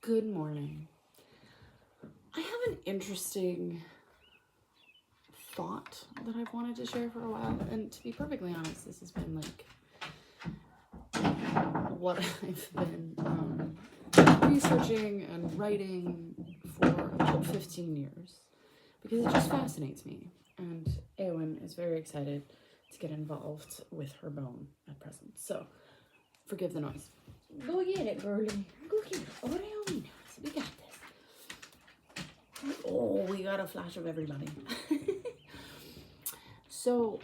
Good morning. I have an interesting thought that I've wanted to share for a while, and to be perfectly honest, this has been like what I've been researching and writing for about 15 years because it just fascinates me. And Eowyn is very excited to get involved with her bone at present. So, forgive the noise. Go get it, girlie. Go get it. Oh, Naomi, we got this. Oh, we got a flash of everybody. So,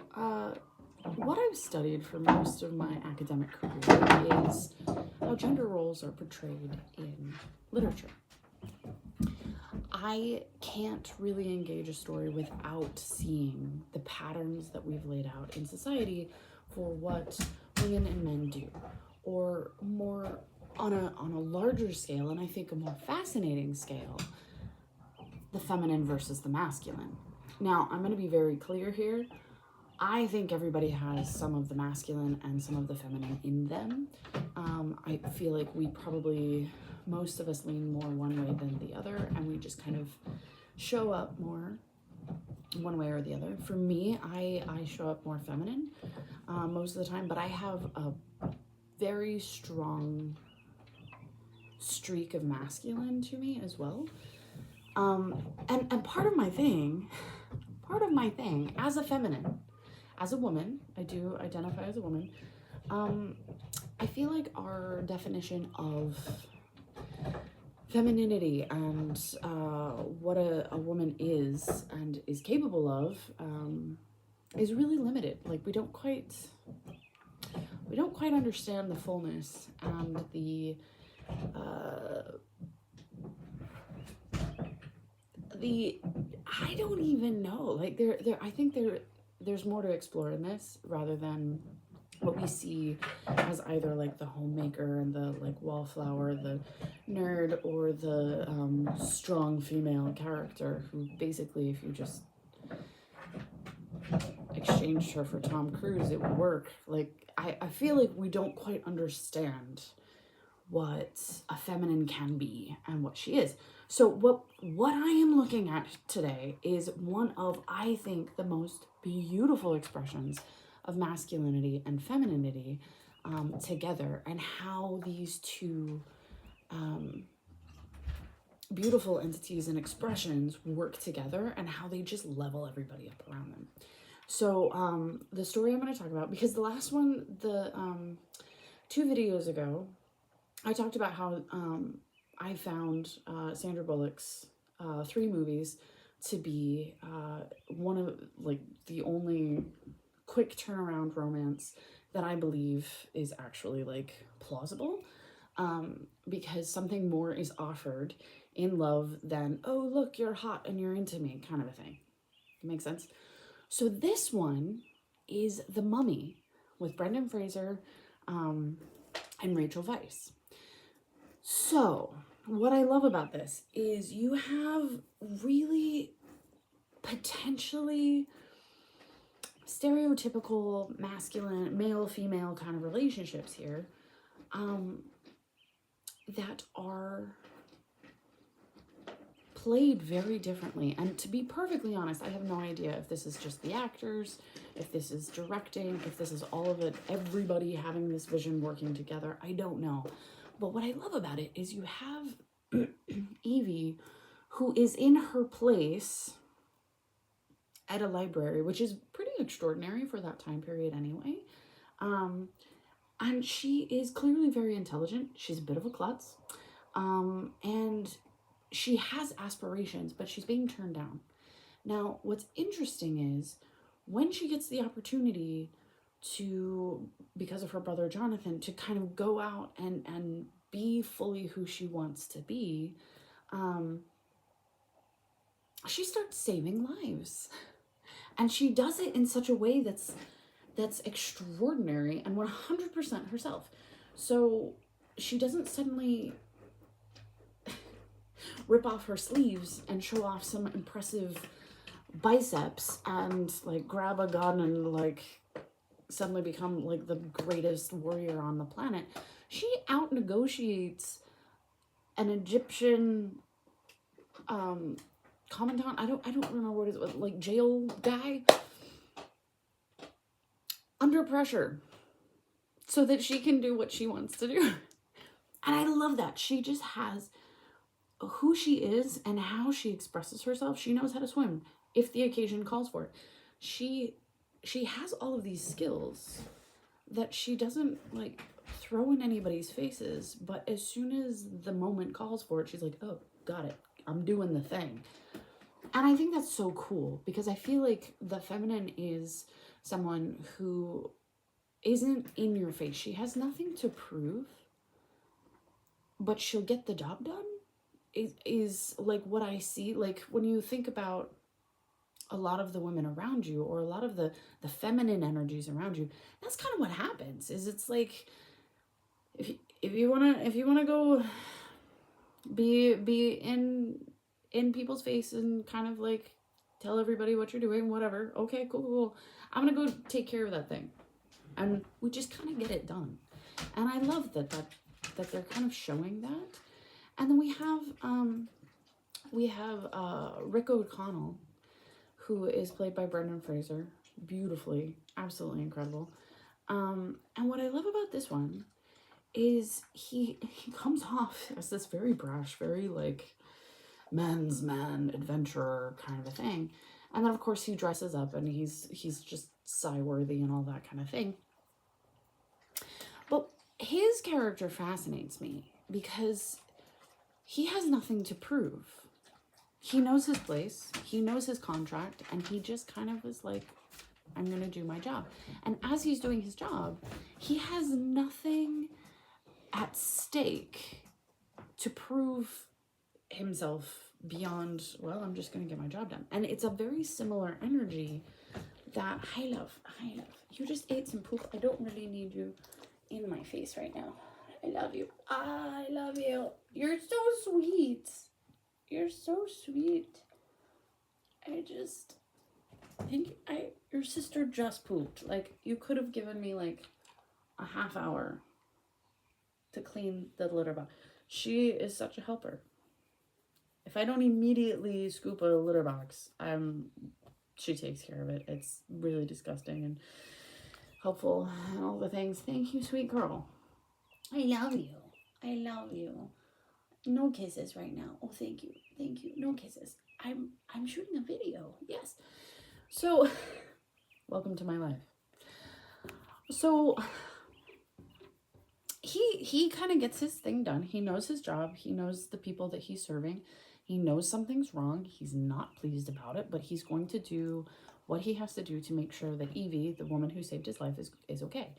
what I've studied for most of my academic career is how gender roles are portrayed in literature. I can't really engage a story without seeing the patterns that we've laid out in society for what women and men do, or more on a larger scale, and I think a more fascinating scale, the feminine versus the masculine. Now, I'm going to be very clear here. I think everybody has some of the masculine and some of the feminine in them. I feel like most of us lean more one way than the other, and we just kind of show up more one way or the other. For me, I show up more feminine most of the time, but I have a very strong streak of masculine to me as well. And part of my thing as a feminine, as a woman, I do identify as a woman. I feel like our definition of femininity and what a woman is and is capable of is really limited. Like we don't quite understand the fullness and the I don't even know. Like I think there's more to explore in this rather than what we see as either like the homemaker and the like wallflower, the nerd, or the strong female character who basically, if you just exchanged her for Tom Cruise, it would work. Like I feel like we don't quite understand what a feminine can be and what she is. So what I am looking at today is one of, I think, the most beautiful expressions of masculinity and femininity together, and how these two beautiful entities and expressions work together, and how they just level everybody up around them. So the story I'm going to talk about, because the last one, the 2 videos ago, I talked about how I found Sandra Bullock's 3 movies to be one of like the only quick turnaround romance that I believe is actually like plausible, because something more is offered in love than, oh look, you're hot and you're into me kind of a thing. Makes sense? So this one is The Mummy with Brendan Fraser and Rachel Weisz. So what I love about this is you have really potentially stereotypical masculine, male-female kind of relationships here that are played very differently. And to be perfectly honest, I have no idea if this is just the actors, if this is directing, if this is all of it, everybody having this vision working together. I don't know. But what I love about it is you have Evie, who is in her place at a library, which is pretty extraordinary for that time period anyway. And she is clearly very intelligent. She's a bit of a klutz. And she has aspirations, but she's being turned down. Now, what's interesting is when she gets the opportunity to, because of her brother Jonathan, to kind of go out and be fully who she wants to be, she starts saving lives. And she does it in such a way that's extraordinary and 100% herself. So she doesn't suddenly rip off her sleeves and show off some impressive biceps and like grab a gun and like suddenly become like the greatest warrior on the planet. She out negotiates an Egyptian commandant, I don't remember what it was, like jail guy, under pressure so that she can do what she wants to do. And I love that. She just has who she is and how she expresses herself. She knows how to swim if the occasion calls for it. She has all of these skills that she doesn't like throw in anybody's faces, but as soon as the moment calls for it, she's like, oh, got it. I'm doing the thing. And I think that's so cool because I feel like the feminine is someone who isn't in your face. She has nothing to prove, but she'll get the job done. Is like what I see. Like when you think about a lot of the women around you, or a lot of the feminine energies around you, that's kind of what happens. Is it's like if you wanna go be in people's face and kind of like tell everybody what you're doing, whatever. Okay, cool. I'm gonna go take care of that thing, and we just kind of get it done. And I love that they're kind of showing that. And then we have Rick O'Connell, who is played by Brendan Fraser, beautifully, absolutely incredible. And what I love about this one is he comes off as this very brash, very like man's man adventurer kind of a thing. And then of course he dresses up and he's just sigh-worthy and all that kind of thing. But his character fascinates me because he has nothing to prove. He knows his place, he knows his contract, and he just kind of was like, I'm gonna do my job. And as he's doing his job, he has nothing at stake to prove himself beyond, well, I'm just gonna get my job done. And it's a very similar energy that I love. You just ate some poop. I don't really need you in my face right now. I love you. I love you. You're so sweet. You're so sweet. I think your sister just pooped. Like, you could have given me like a half hour to clean the litter box. She is such a helper. If I don't immediately scoop a litter box, she takes care of it. It's really disgusting and helpful and all the things. Thank you, sweet girl. I love you. I love you. No kisses right now. Oh, thank you. Thank you. No kisses. I'm shooting a video. Yes. So, welcome to my life. So, he kind of gets his thing done. He knows his job. He knows the people that he's serving. He knows something's wrong. He's not pleased about it, but he's going to do what he has to do to make sure that Evie, the woman who saved his life, is okay.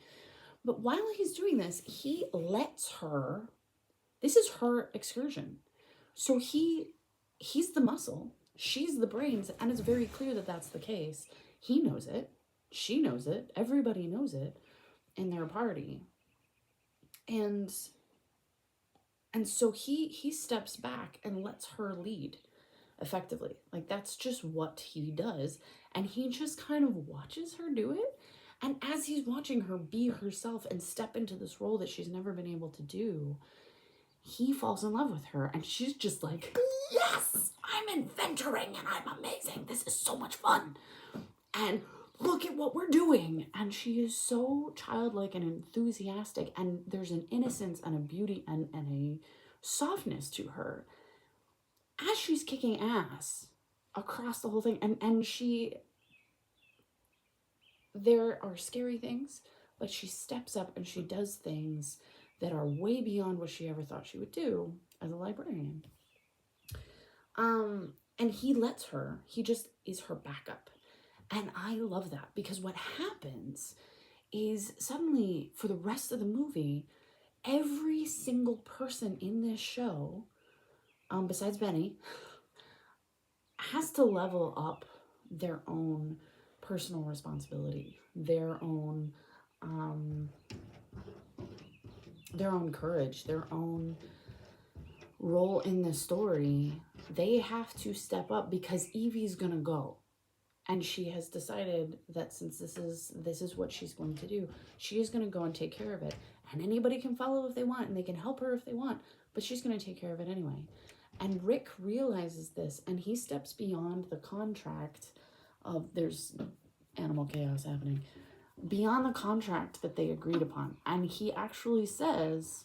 But while he's doing this, he lets her, this is her excursion. So he's the muscle, she's the brains, and it's very clear that that's the case. He knows it, she knows it, everybody knows it in their party. And so he steps back and lets her lead effectively. Like, that's just what he does. And he just kind of watches her do it. And as he's watching her be herself and step into this role that she's never been able to do, he falls in love with her. And she's just like, yes, I'm inventoring and I'm amazing. This is so much fun. And look at what we're doing. And she is so childlike and enthusiastic. And there's an innocence and a beauty and a softness to her as she's kicking ass across the whole thing. And there are scary things, but she steps up and she does things that are way beyond what she ever thought she would do as a librarian. And he lets her, he just is her backup. And I love that, because what happens is suddenly for the rest of the movie, every single person in this show, besides Benny, has to level up their own personal responsibility, their own courage, their own role in the story. They have to step up because Evie's gonna go. And she has decided that since this is what she's going to do, she is going to go and take care of it. And anybody can follow if they want, and they can help her if they want, but she's going to take care of it anyway. And Rick realizes this, and he steps beyond the contract of, there's animal chaos happening, beyond the contract that they agreed upon. And he actually says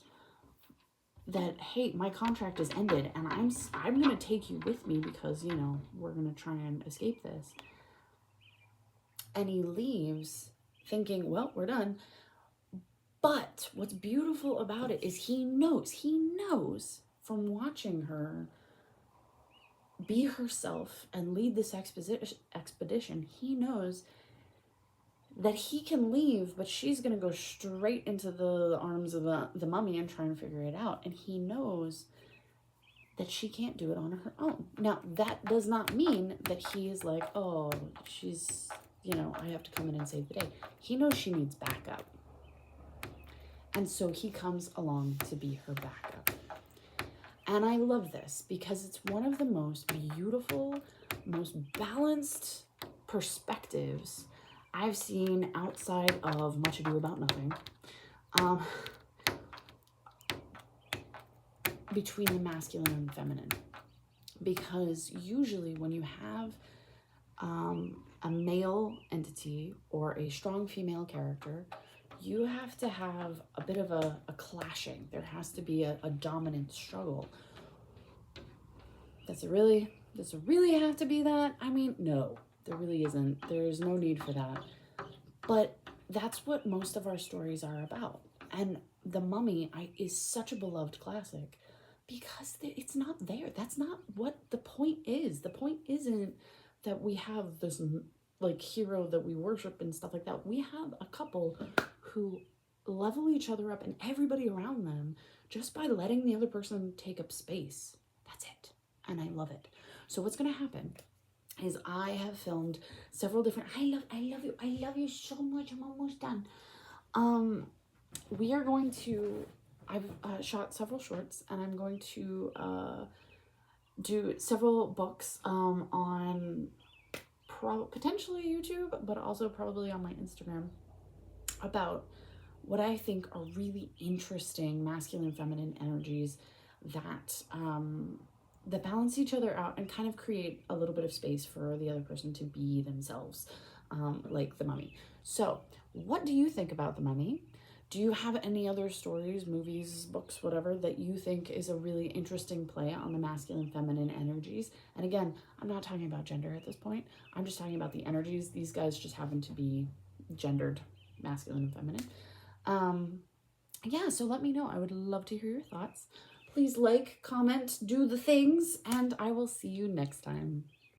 that, hey, my contract is ended, and I'm going to take you with me because, you know, we're going to try and escape this. And he leaves thinking, well, we're done. But what's beautiful about it is he knows from watching her be herself and lead this expedition, he knows that he can leave, but she's going to go straight into the arms of the mummy and try and figure it out. And he knows that she can't do it on her own. Now, that does not mean that he is like, oh, she's, you know, I have to come in and save the day. He knows she needs backup. And so he comes along to be her backup. And I love this because it's one of the most beautiful, most balanced perspectives I've seen outside of Much Ado About Nothing, between the masculine and feminine. Because usually when you have a male entity or a strong female character, you have to have a bit of a clashing. There has to be a dominant struggle. Does it really have to be that? I mean, no, there really isn't. There's no need for that. But that's what most of our stories are about. And The Mummy is such a beloved classic because it's not there. That's not what the point is. The point isn't that we have this like hero that we worship and stuff like that. We have a couple who level each other up and everybody around them just by letting the other person take up space. That's it. And I love it. So what's going to happen is I have filmed several different, I love you so much. I'm almost done. We are going to, I've shot several shorts, and I'm going to do several books on potentially YouTube, but also probably on my Instagram, about what I think are really interesting masculine and feminine energies that that balance each other out and kind of create a little bit of space for the other person to be themselves, like The Mummy. So what do you think about The Mummy? Do you have any other stories, movies, books, whatever, that you think is a really interesting play on the masculine and feminine energies? And again, I'm not talking about gender at this point. I'm just talking about the energies. These guys just happen to be gendered, masculine and feminine. Yeah, so let me know. I would love to hear your thoughts. Please like, comment, do the things, and I will see you next time.